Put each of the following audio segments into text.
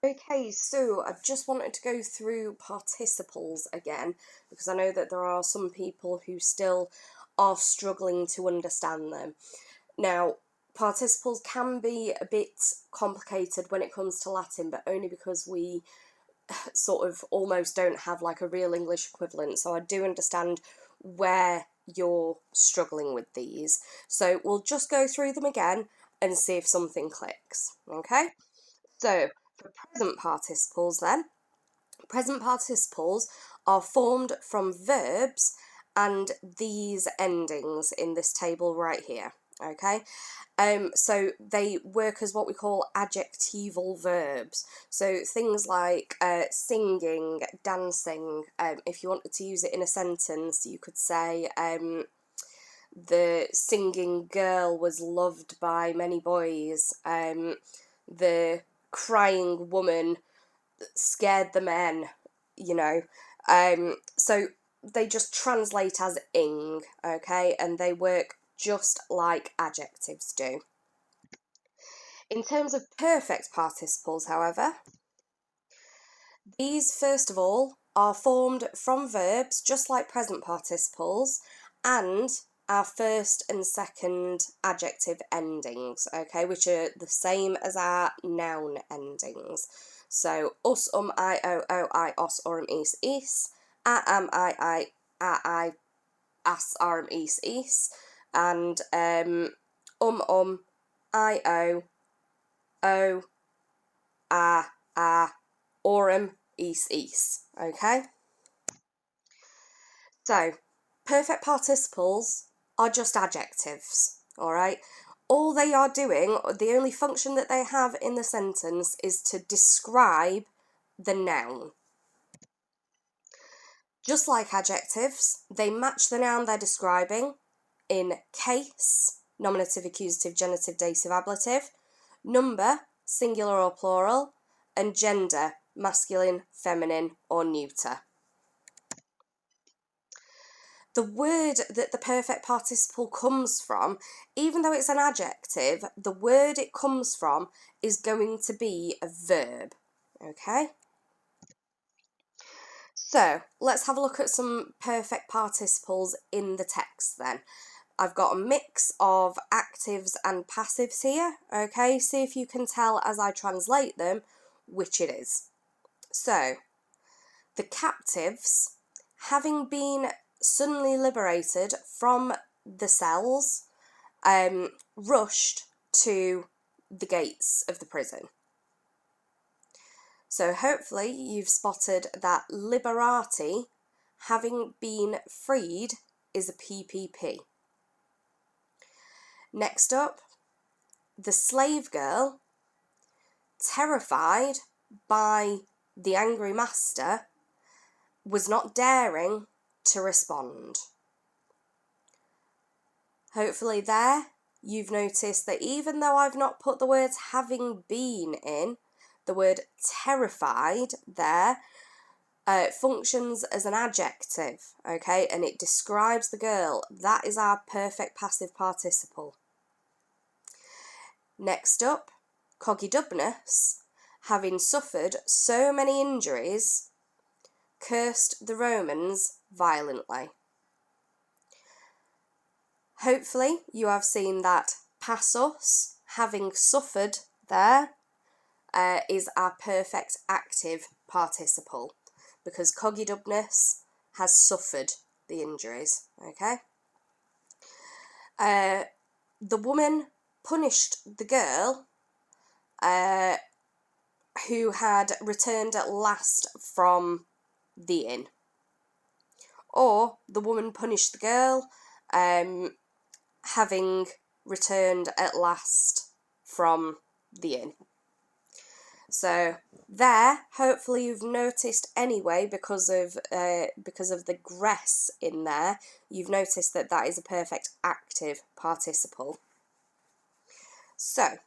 Okay, so I just wanted to go through participles again because I know that there are some people who still are struggling to understand them. Now, participles can be a bit complicated when it comes to Latin, but only because we sort of almost don't have like a real English equivalent, so I do understand where you're struggling with these. So we'll just go through them again and see if something clicks, okay? So, for present participles then, present participles are formed from verbs and these endings in this table right here, okay? So they work as what we call adjectival verbs. So things like singing, dancing. If you wanted to use it in a sentence, you could say the singing girl was loved by many boys. The crying woman scared the men, you know. So they just translate as ing, okay, and they work just like adjectives do. In terms of perfect participles, however, these first of all are formed from verbs just like present participles and our first and second adjective endings, okay, which are the same as our noun endings. So us, I, I, os, is, a, am, I, as, is, and I, o, a, is, okay? So, perfect participles are just adjectives, alright? All they are doing, the only function that they have in the sentence is to describe the noun. Just like adjectives, they match the noun they're describing in case, nominative, accusative, genitive, dative, ablative, number, singular or plural, and gender, masculine, feminine, or neuter. The word that the perfect participle comes from, even though it's an adjective, the word it comes from is going to be a verb, okay? So, let's have a look at some perfect participles in the text then. I've got a mix of actives and passives here, okay? See if you can tell as I translate them which it is. So, the captives, having been suddenly liberated from the cells, rushed to the gates of the prison. So hopefully you've spotted that liberati, having been freed, is a PPP. Next up, the slave girl, terrified by the angry master, was not daring to respond. Hopefully there you've noticed that even though I've not put the words having been in, the word terrified there functions as an adjective, okay, and it describes the girl. That is our perfect passive participle. Next up, cogidubnus, having suffered so many injuries, cursed the Romans violently. Hopefully you have seen that passus, having suffered there, is our perfect active participle because cogidubnus has suffered the injuries, okay? The woman punished the girl who had returned at last from the inn. Or the woman punished the girl having returned at last from the inn. So there, hopefully you've noticed anyway, because of the gress in there, you've noticed that that is a perfect active participle. So,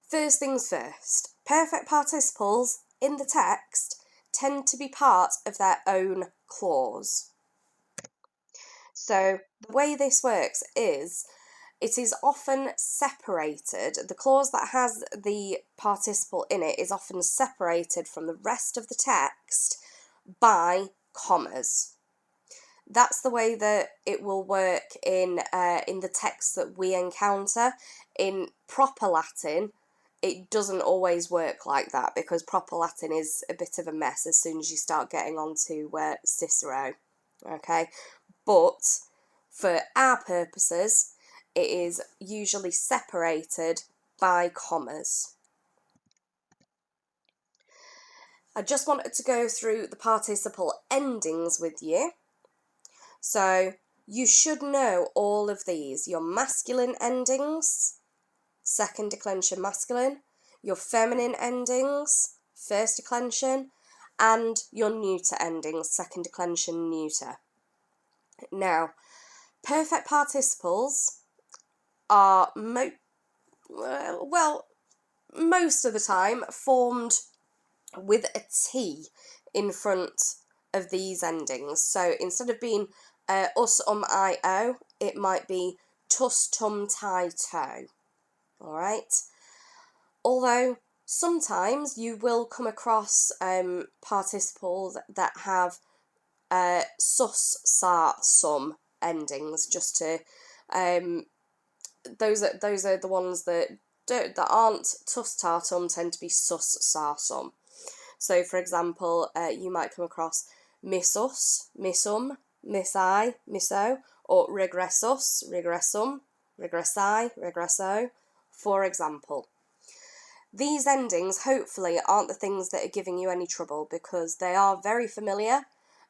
first things first, perfect participles in the text tend to be part of their own clause. So the way this works is it is often separated. The clause that has the participle in it is often separated from the rest of the text by commas. That's the way that it will work in the text that we encounter. In proper Latin, it doesn't always work like that, because proper Latin is a bit of a mess as soon as you start getting onto Cicero. Okay, but for our purposes, it is usually separated by commas. I just wanted to go through the participle endings with you. So you should know all of these. Your masculine endings, second declension masculine, your feminine endings, first declension, and your neuter endings, second declension neuter. Now, perfect participles are most of the time formed with a T in front of these endings. So instead of being us, I, o, it might be tus, tum, ti, to. Alright? Although sometimes you will come across participles that have sus, sa, sum endings, just to those are the ones that aren't tus, ta, tum, tend to be sus, sa, sum. So for example, you might come across missus, missum, missi, misso, or regressus, regressum, regressi, regresso, for example. These endings hopefully aren't the things that are giving you any trouble, because they are very familiar,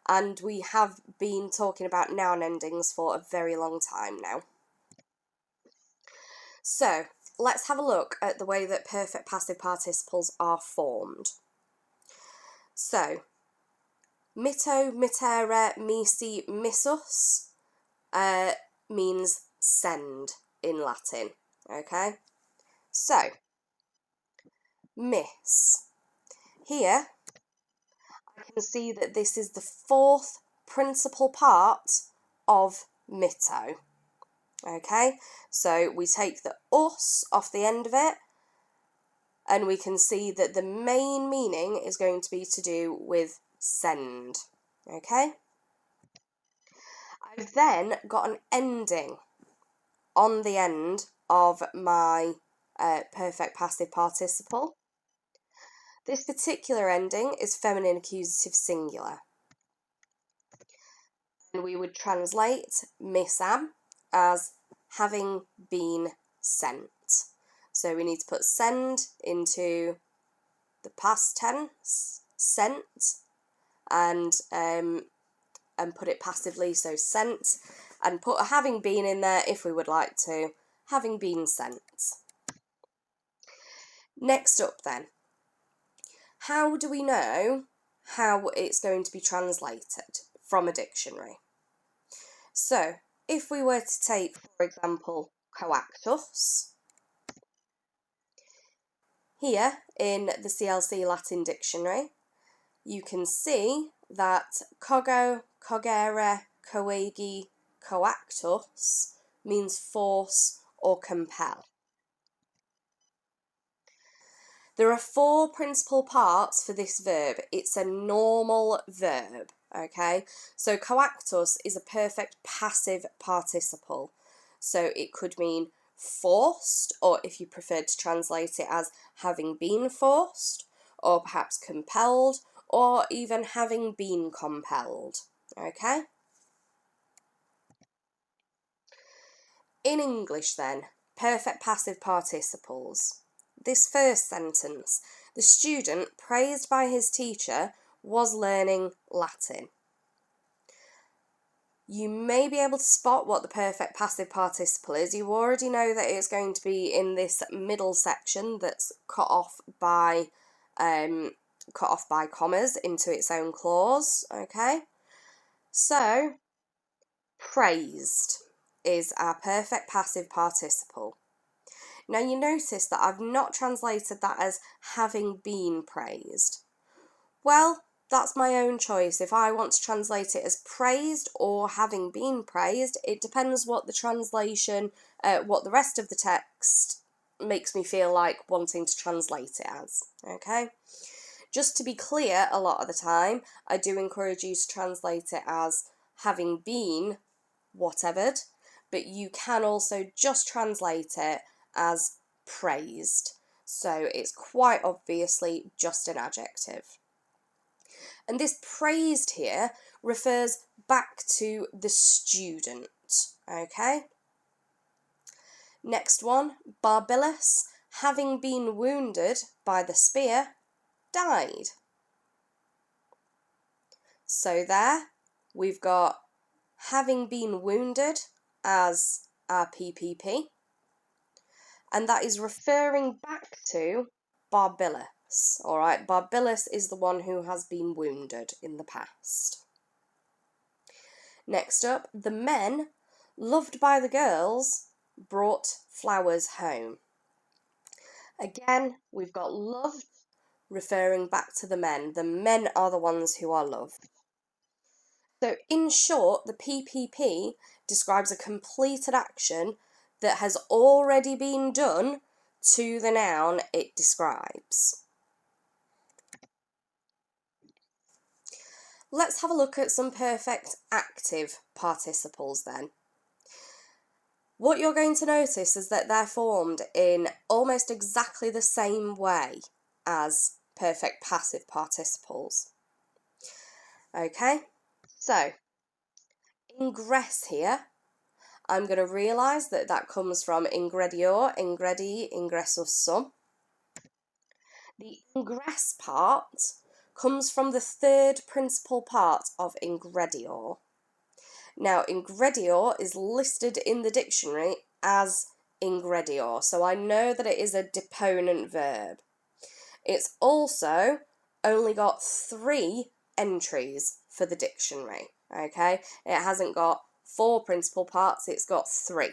and we have been talking about noun endings for a very long time now. So let's have a look at the way that perfect passive participles are formed. So, mitto, mittere, misi, missus means send in Latin, okay? So, miss. Here, I can see that this is the fourth principal part of mitto, okay? So, we take the us off the end of it, and we can see that the main meaning is going to be to do with send, okay? I've then got an ending on the end of my perfect passive participle. This particular ending is feminine accusative singular. And we would translate missam as having been sent. So we need to put send into the past tense, sent, and put it passively, so sent, and put a having been in there if we would like to, having been sent. Next up then, how do we know how it's going to be translated from a dictionary? So, if we were to take, for example, coactus, here in the CLC Latin Dictionary, you can see that cogo, cogere, coegi, coactus means force or compel. There are four principal parts for this verb. It's a normal verb, okay? So coactus is a perfect passive participle. So it could mean forced, or if you prefer to translate it as having been forced, or perhaps compelled, or even having been compelled, okay? In English then, perfect passive participles. This first sentence, the student, praised by his teacher, was learning Latin. You may be able to spot what the perfect passive participle is. You already know that it's going to be in this middle section that's cut off by commas into its own clause, okay? So, praised is our perfect passive participle. Now you notice that I've not translated that as having been praised. Well, that's my own choice. If I want to translate it as praised or having been praised, it depends what the translation, what the rest of the text makes me feel like wanting to translate it as, okay? Just to be clear, a lot of the time, I do encourage you to translate it as having been whatevered, but you can also just translate it as praised. So it's quite obviously just an adjective. And this praised here refers back to the student, okay? Next one, Barbilus, having been wounded by the spear, died. So there, we've got having been wounded as our PPP, and that is referring back to Barbilus. All right, Barbilus is the one who has been wounded in the past. Next up, the men, loved by the girls, brought flowers home. Again, we've got loved referring back to the men. The men are the ones who are loved. So in short, the PPP describes a completed action that has already been done to the noun it describes. Let's have a look at some perfect active participles then. What you're going to notice is that they're formed in almost exactly the same way as perfect passive participles. Okay, so ingress here, I'm going to realise that that comes from ingredior, ingredi, ingressus sum. The ingress part comes from the third principal part of ingredior. Now, ingredior is listed in the dictionary as ingredior, so I know that it is a deponent verb. It's also only got 3 entries for the dictionary, okay? It hasn't got 4 principal parts, it's got 3.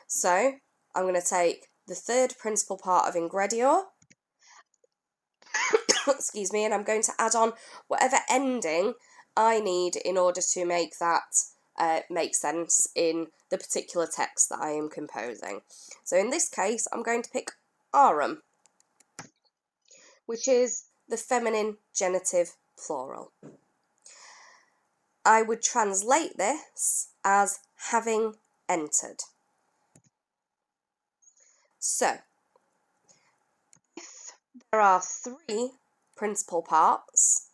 So, I'm going to take the third principal part of ingredior, excuse me, and I'm going to add on whatever ending I need in order to make that make sense in the particular text that I am composing. So in this case, I'm going to pick arum, which is the feminine genitive plural. I would translate this as having entered. So, if there are 3 principal parts,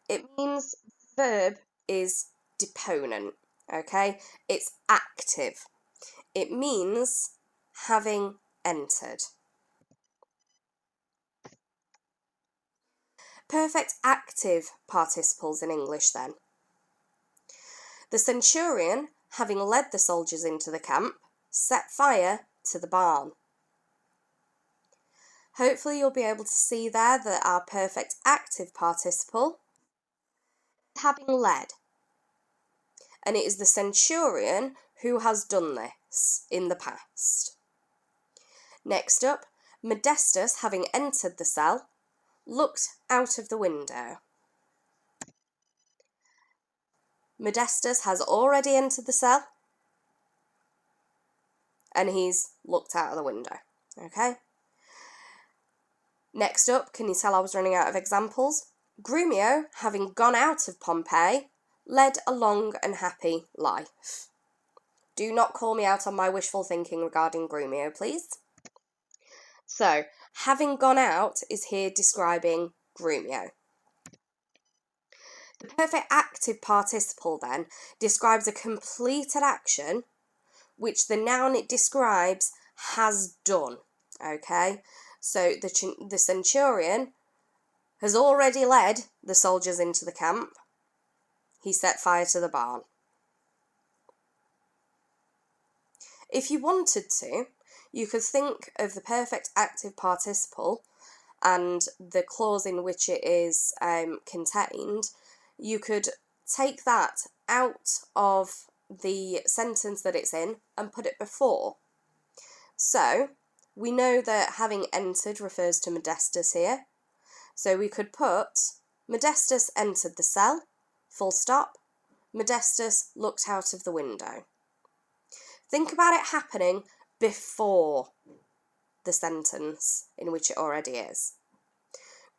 it means the verb is deponent, okay? It's active. It means having entered. Perfect active participles in English then. The centurion, having led the soldiers into the camp, set fire to the barn. Hopefully you'll be able to see there that our perfect active participle is having led. And it is the centurion who has done this in the past. Next up, Modestus, having entered the cell, looked out of the window. Modestus has already entered the cell and he's looked out of the window, okay? Next up, can you tell I was running out of examples? Grumio, having gone out of Pompeii, led a long and happy life. Do not call me out on my wishful thinking regarding Grumio, please. So, having gone out is here describing Grumio. The perfect active participle then describes a completed action which the noun it describes has done, okay? So the centurion has already led the soldiers into the camp. He set fire to the barn. If you wanted to, you could think of the perfect active participle and the clause in which it is contained. You could take that out of the sentence that it's in and put it before. So, we know that having entered refers to Modestus here. So we could put Modestus entered the cell, full stop. Modestus looked out of the window. Think about it happening before the sentence in which it already is.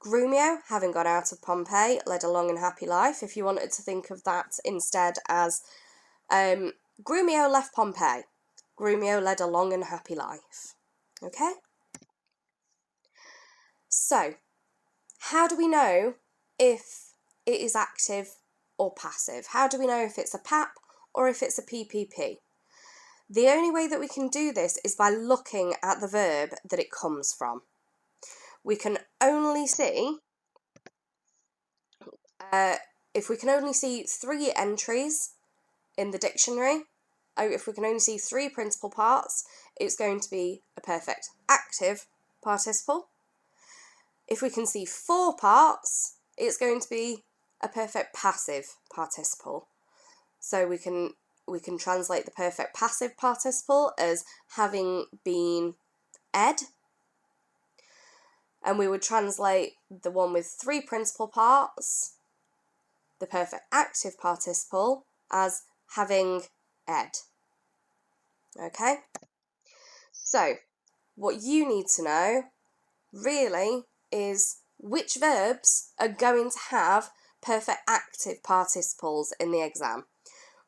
Grumio, having gone out of Pompeii, led a long and happy life. If you wanted to think of that instead as Grumio left Pompeii. Grumio led a long and happy life. Okay? So, how do we know if it is active or passive? How do we know if it's a PAP or if it's a PPP? The only way that we can do this is by looking at the verb that it comes from. We can only see, if we can only see 3 entries in the dictionary, if we can only see 3 principal parts, it's going to be a perfect active participle. If we can see 4 parts, it's going to be a perfect passive participle. So we can translate the perfect passive participle as having been ed, and we would translate the one with 3 principal parts, the perfect active participle, as having ed. Okay? So, what you need to know really is which verbs are going to have perfect active participles in the exam.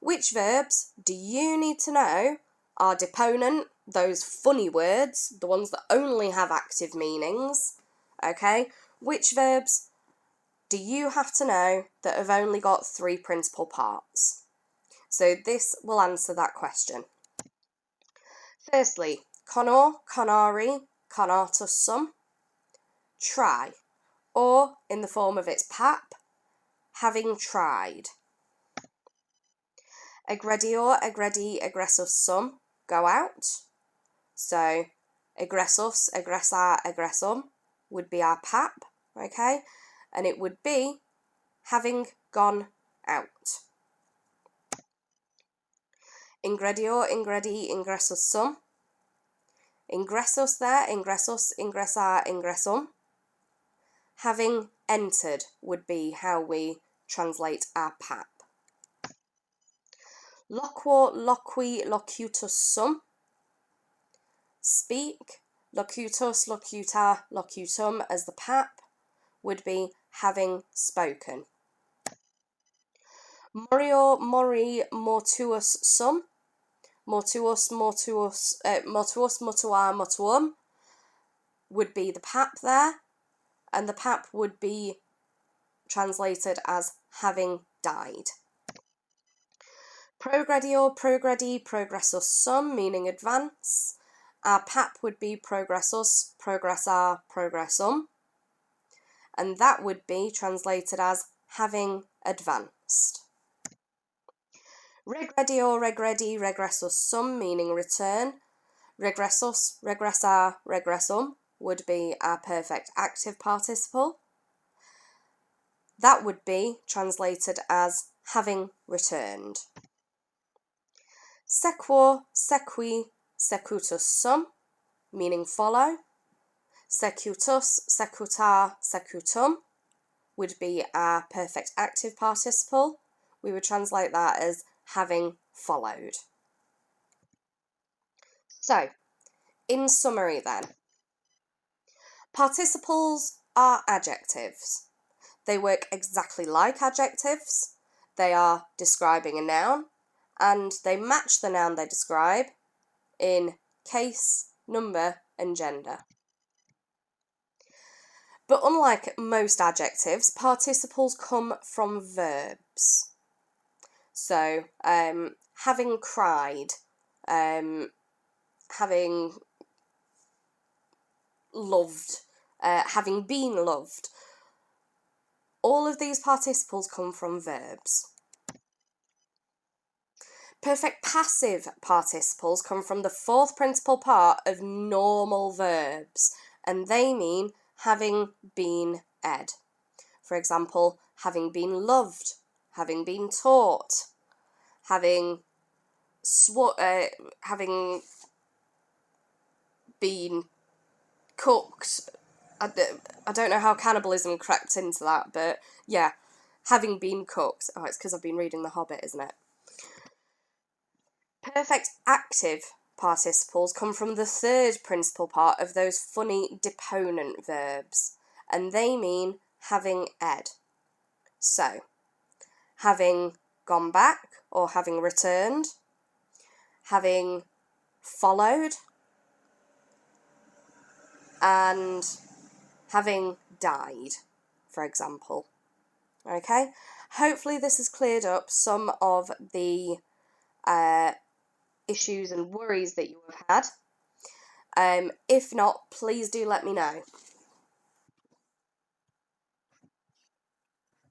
Which verbs do you need to know are deponent, those funny words, the ones that only have active meanings, okay? Which verbs do you have to know that have only got 3 principal parts? So this will answer that question. Firstly, conor, conari, conatus sum, try, or in the form of its PAP, having tried. Aggredior, aggredi, aggressus sum, go out. So aggressus, aggressar, aggressum would be our PAP, okay? And it would be having gone out. Ingredior, ingredi, ingressus sum. Ingressus there, ingressus, ingressar, ingressum. Having entered would be how we translate our PAP. Loquor, loqui, locutus sum. Speak, locutus, locuta, locutum as the PAP would be having spoken. Morior, mori, mortuus sum. Mortuus, mortuus, mortuus, mortua, mortuum would be the PAP there, and the PAP would be translated as having died. Progredior, progredi, progressus sum, meaning advance. Our PAP would be progressus, progressar, progressum, and that would be translated as having advanced. Regredior, regredi, regressus sum, meaning return. Regressus, regressar, regressum would be our perfect active participle. That would be translated as having returned. Sequor, sequi, secutus sum, meaning follow. Secutus, secutar, secutum would be our perfect active participle. We would translate that as having followed. So, in summary then, participles are adjectives. They work exactly like adjectives. They are describing a noun, and they match the noun they describe in case, number, and gender. But unlike most adjectives, participles come from verbs. So, having cried, having loved, having been loved. All of these participles come from verbs. Perfect passive participles come from the 4th principal part of normal verbs, and they mean having been ed. For example, having been loved, having been taught, having been cooked, I don't know how cannibalism crept into that, but yeah, having been cooked. Oh, it's because I've been reading The Hobbit, isn't it? Perfect active participles come from the third principal part of those funny deponent verbs, and they mean having ed. So, having gone back or having returned, having followed, and having died, for example. Okay? Hopefully, this has cleared up some of the issues and worries that you have had. If not, please do let me know.